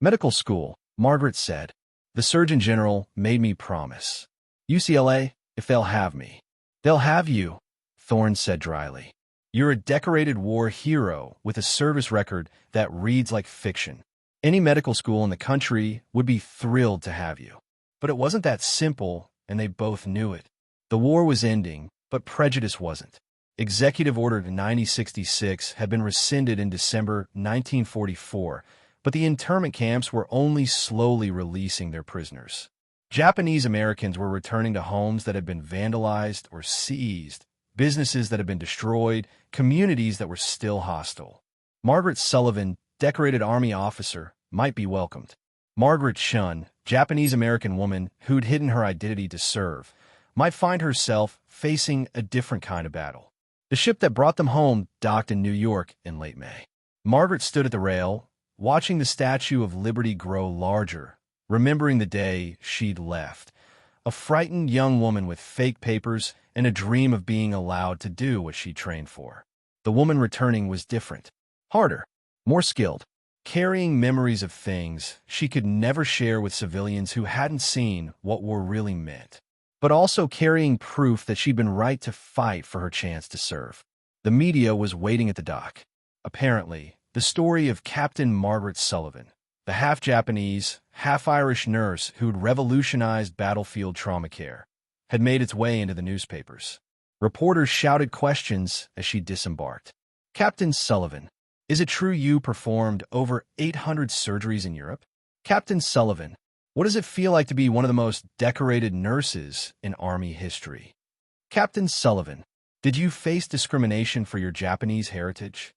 Medical school, Margaret said. The Surgeon General made me promise. UCLA, if they'll have me. They'll have you, Thorne said dryly. You're a decorated war hero with a service record that reads like fiction. Any medical school in the country would be thrilled to have you. But it wasn't that simple, and they both knew it. The war was ending, but prejudice wasn't. Executive Order 9066 had been rescinded in December 1944, but the internment camps were only slowly releasing their prisoners. Japanese Americans were returning to homes that had been vandalized or seized, businesses that had been destroyed, communities that were still hostile. Margaret Sullivan, decorated Army officer, might be welcomed. Margaret Shun, Japanese-American woman who'd hidden her identity to serve, might find herself facing a different kind of battle. The ship that brought them home docked in New York in late May. Margaret stood at the rail, watching the Statue of Liberty grow larger, remembering the day she'd left. A frightened young woman with fake papers and a dream of being allowed to do what she trained for. The woman returning was different, harder, more skilled, carrying memories of things she could never share with civilians who hadn't seen what war really meant, but also carrying proof that she'd been right to fight for her chance to serve. The media was waiting at the dock. Apparently, the story of Captain Margaret Sullivan, the half-Japanese, half-Irish nurse who'd revolutionized battlefield trauma care, had made its way into the newspapers. Reporters shouted questions as she disembarked. Captain Sullivan, is it true you performed over 800 surgeries in Europe? Captain Sullivan, what does it feel like to be one of the most decorated nurses in Army history? Captain Sullivan, did you face discrimination for your Japanese heritage?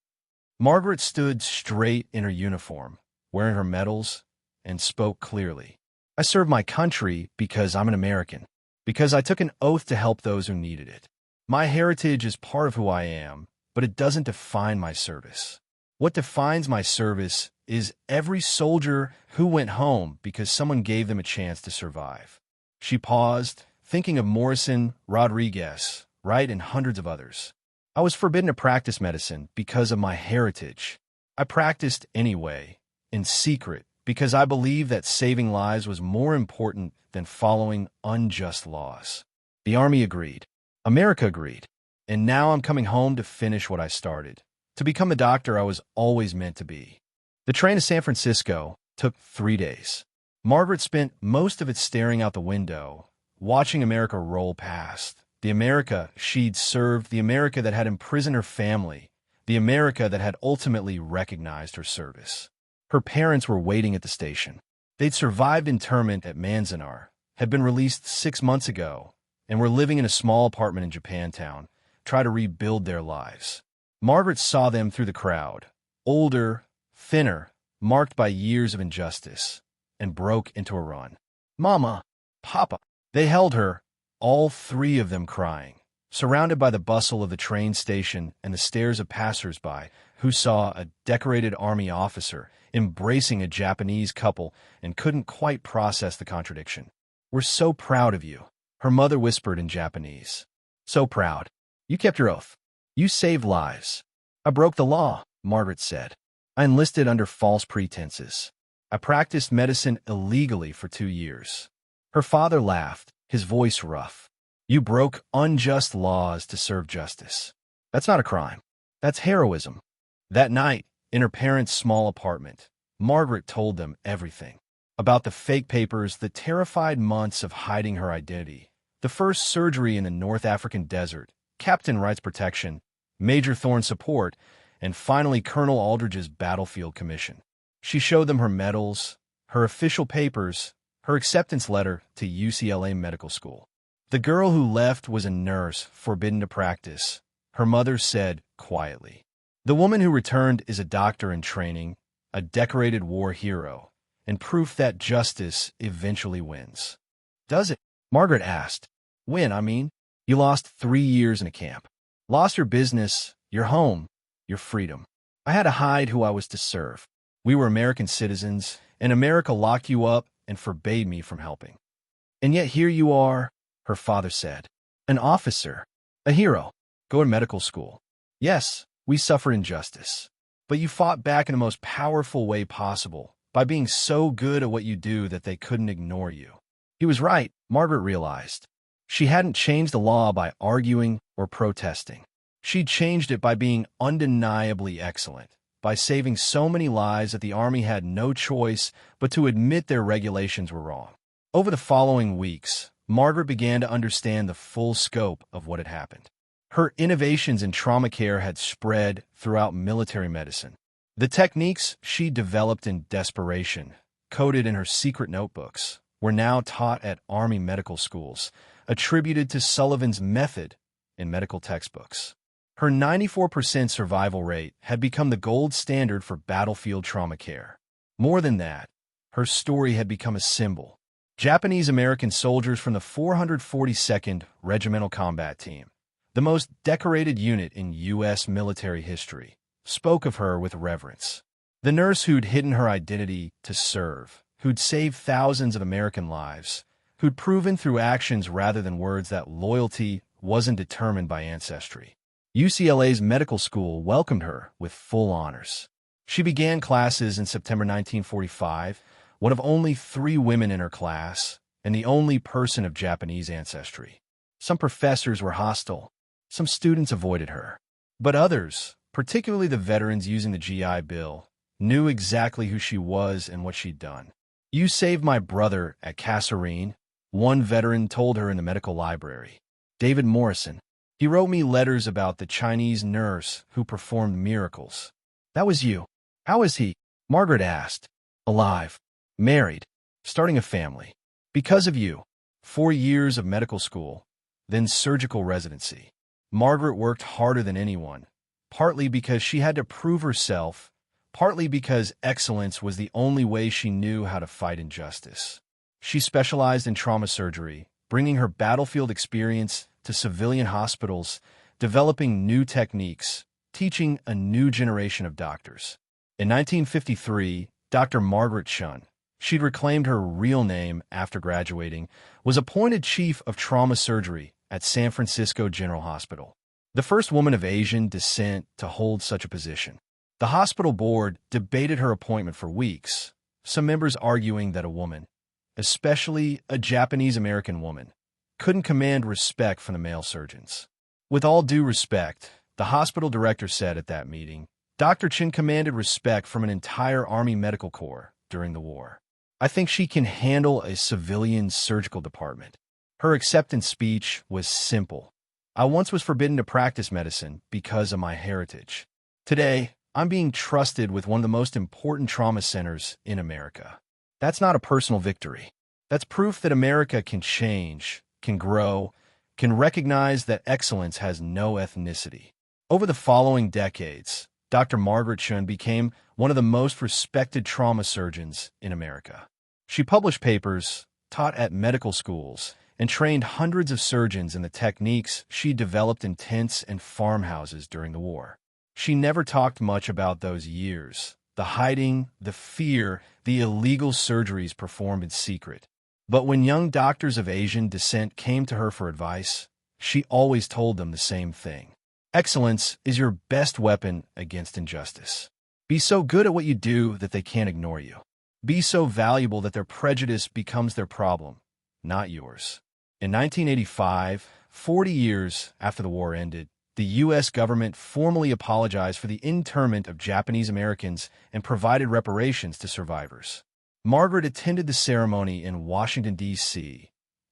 Margaret stood straight in her uniform, wearing her medals, and spoke clearly. I serve my country because I'm an American, because I took an oath to help those who needed it. My heritage is part of who I am, but it doesn't define my service. What defines my service is every soldier who went home because someone gave them a chance to survive. She paused, thinking of Morrison, Rodriguez, Wright, and hundreds of others. I was forbidden to practice medicine because of my heritage. I practiced anyway, in secret, because I believed that saving lives was more important than following unjust laws. The Army agreed. America agreed. And now I'm coming home to finish what I started, to become the doctor I was always meant to be. The train to San Francisco took 3 days. Margaret spent most of it staring out the window, watching America roll past. The America she'd served, the America that had imprisoned her family, the America that had ultimately recognized her service. Her parents were waiting at the station. They'd survived internment at Manzanar, had been released 6 months ago, and were living in a small apartment in Japantown, try to rebuild their lives. Margaret saw them through the crowd, older, thinner, marked by years of injustice, and broke into a run. "Mama! Papa!" They held her, all three of them crying, surrounded by the bustle of the train station and the stares of passers-by who saw a decorated army officer embracing a Japanese couple and couldn't quite process the contradiction. "We're so proud of you," her mother whispered in Japanese. "So proud. You kept your oath. You saved lives." "I broke the law," Margaret said. "I enlisted under false pretenses. I practiced medicine illegally for 2 years." Her father laughed, his voice rough. "You broke unjust laws to serve justice. That's not a crime. That's heroism." That night, in her parents' small apartment, Margaret told them everything. About the fake papers, the terrified months of hiding her identity, the first surgery in the North African desert, Captain Wright's protection, Major Thorne's support, and finally Colonel Aldridge's battlefield commission. She showed them her medals, her official papers, her acceptance letter to UCLA Medical School. The girl who left was a nurse, forbidden to practice, her mother said quietly. The woman who returned is a doctor in training, a decorated war hero, and proof that justice eventually wins. "Does it?" Margaret asked. "Win, I mean? You lost 3 years in a camp. Lost your business, your home, your freedom. I had to hide who I was to serve. We were American citizens, and America locked you up and forbade me from helping. And yet here you are," her father said. "An officer, a hero, go to medical school. Yes, we suffered injustice, but you fought back in the most powerful way possible, by being so good at what you do that they couldn't ignore you." He was right, Margaret realized. She hadn't changed the law by arguing or protesting. She'd changed it by being undeniably excellent, by saving so many lives that the Army had no choice but to admit their regulations were wrong. Over the following weeks, Margaret began to understand the full scope of what had happened. Her innovations in trauma care had spread throughout military medicine. The techniques she developed in desperation, coded in her secret notebooks, were now taught at Army medical schools, attributed to Sullivan's method in medical textbooks. Her 94% survival rate had become the gold standard for battlefield trauma care. More than that, her story had become a symbol. Japanese-American soldiers from the 442nd Regimental Combat Team, the most decorated unit in U.S. military history, spoke of her with reverence. The nurse who'd hidden her identity to serve, who'd saved thousands of American lives, who'd proven through actions rather than words that loyalty wasn't determined by ancestry. UCLA's medical school welcomed her with full honors. She began classes in September 1945, one of only 3 women in her class, and the only person of Japanese ancestry. Some professors were hostile. Some students avoided her. But others, particularly the veterans using the GI Bill, knew exactly who she was and what she'd done. "You saved my brother at Kasserine," one veteran told her in the medical library. "David Morrison. He wrote me letters about the Chinese nurse who performed miracles. That was you." "How is he?" Margaret asked. "Alive. Married. Starting a family. Because of you. 4 years of medical school, then surgical residency." Margaret worked harder than anyone, partly because she had to prove herself, partly because excellence was the only way she knew how to fight injustice. She specialized in trauma surgery, bringing her battlefield experience to civilian hospitals, developing new techniques, teaching a new generation of doctors. In 1953, Dr. Margaret Shun, she'd reclaimed her real name after graduating, was appointed chief of trauma surgery at San Francisco General Hospital, the first woman of Asian descent to hold such a position. The hospital board debated her appointment for weeks, some members arguing that a woman, especially a Japanese-American woman, couldn't command respect from the male surgeons. With all due respect, the hospital director said at that meeting, Dr. Chin commanded respect from an entire Army Medical Corps during the war. I think she can handle a civilian surgical department. Her acceptance speech was simple. I once was forbidden to practice medicine because of my heritage. Today, I'm being trusted with one of the most important trauma centers in America. That's not a personal victory. That's proof that America can change, can grow, can recognize that excellence has no ethnicity. Over the following decades, Dr. Margaret Chun became one of the most respected trauma surgeons in America. She published papers, taught at medical schools, and trained hundreds of surgeons in the techniques she developed in tents and farmhouses during the war. She never talked much about those years, the hiding, the fear, the illegal surgeries performed in secret. But when young doctors of Asian descent came to her for advice, she always told them the same thing. Excellence is your best weapon against injustice. Be so good at what you do that they can't ignore you. Be so valuable that their prejudice becomes their problem, not yours. In 1985, 40 years after the war ended, the U.S. government formally apologized for the internment of Japanese Americans and provided reparations to survivors. Margaret attended the ceremony in Washington, D.C.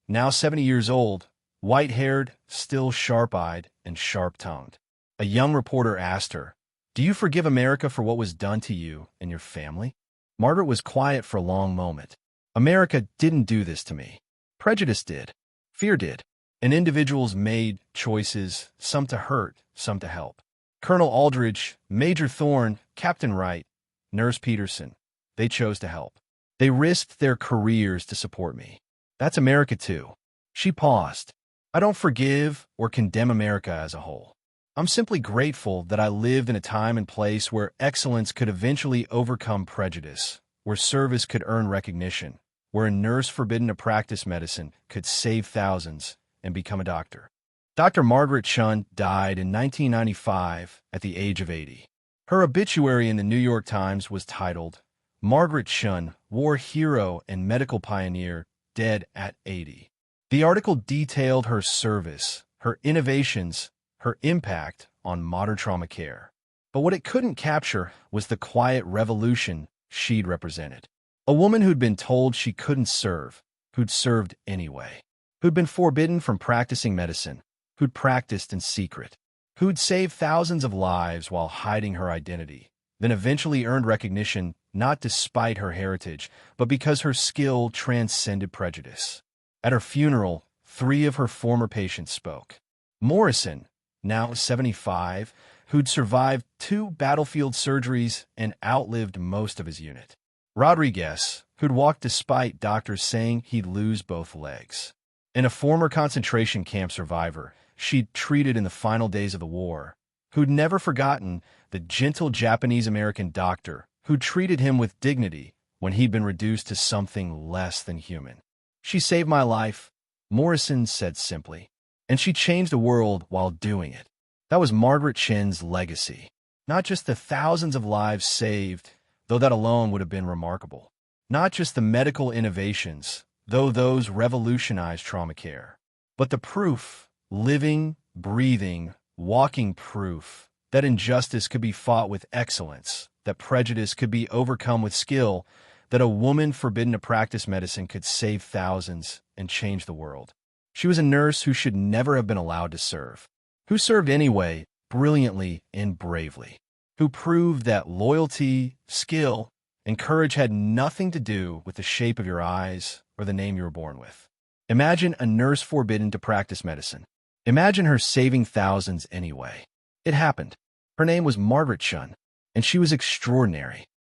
Now 70 years old, white-haired, still sharp-eyed, and sharp-tongued. A young reporter asked her, "Do you forgive America for what was done to you and your family?" Margaret was quiet for a long moment. "America didn't do this to me. Prejudice did. Fear did. And individuals made choices, some to hurt, some to help. Colonel Aldridge, Major Thorne, Captain Wright, Nurse Peterson, they chose to help. They risked their careers to support me. That's America too." She paused. "I don't forgive or condemn America as a whole. I'm simply grateful that I lived in a time and place where excellence could eventually overcome prejudice, where service could earn recognition, where a nurse forbidden to practice medicine could save thousands and become a doctor." Dr. Margaret Chun died in 1995 at the age of 80. Her obituary in the New York Times was titled, "Margaret Chun, War Hero and Medical Pioneer, Dead at 80. The article detailed her service, her innovations, her impact on modern trauma care. But what it couldn't capture was the quiet revolution she'd represented. A woman who'd been told she couldn't serve, who'd served anyway, who'd been forbidden from practicing medicine, who'd practiced in secret, who'd saved thousands of lives while hiding her identity, then eventually earned recognition not despite her heritage, but because her skill transcended prejudice. At her funeral, 3 of her former patients spoke. Morrison, now 75, who'd survived 2 battlefield surgeries and outlived most of his unit. Rodriguez, who'd walked despite doctors saying he'd lose both legs. And a former concentration camp survivor she'd treated in the final days of the war, who'd never forgotten the gentle Japanese-American doctor who treated him with dignity when he'd been reduced to something less than human. "She saved my life," Morrison said simply, "and she changed the world while doing it." That was Margaret Chun's legacy. Not just the thousands of lives saved, though that alone would have been remarkable. Not just the medical innovations, though those revolutionized trauma care. But the proof, living, breathing, walking proof, that injustice could be fought with excellence, that prejudice could be overcome with skill, that a woman forbidden to practice medicine could save thousands and change the world. She was a nurse who should never have been allowed to serve, who served anyway, brilliantly and bravely, who proved that loyalty, skill, and courage had nothing to do with the shape of your eyes or the name you were born with. Imagine a nurse forbidden to practice medicine. Imagine her saving thousands anyway. It happened. Her name was Margaret Chun, and she was extraordinary.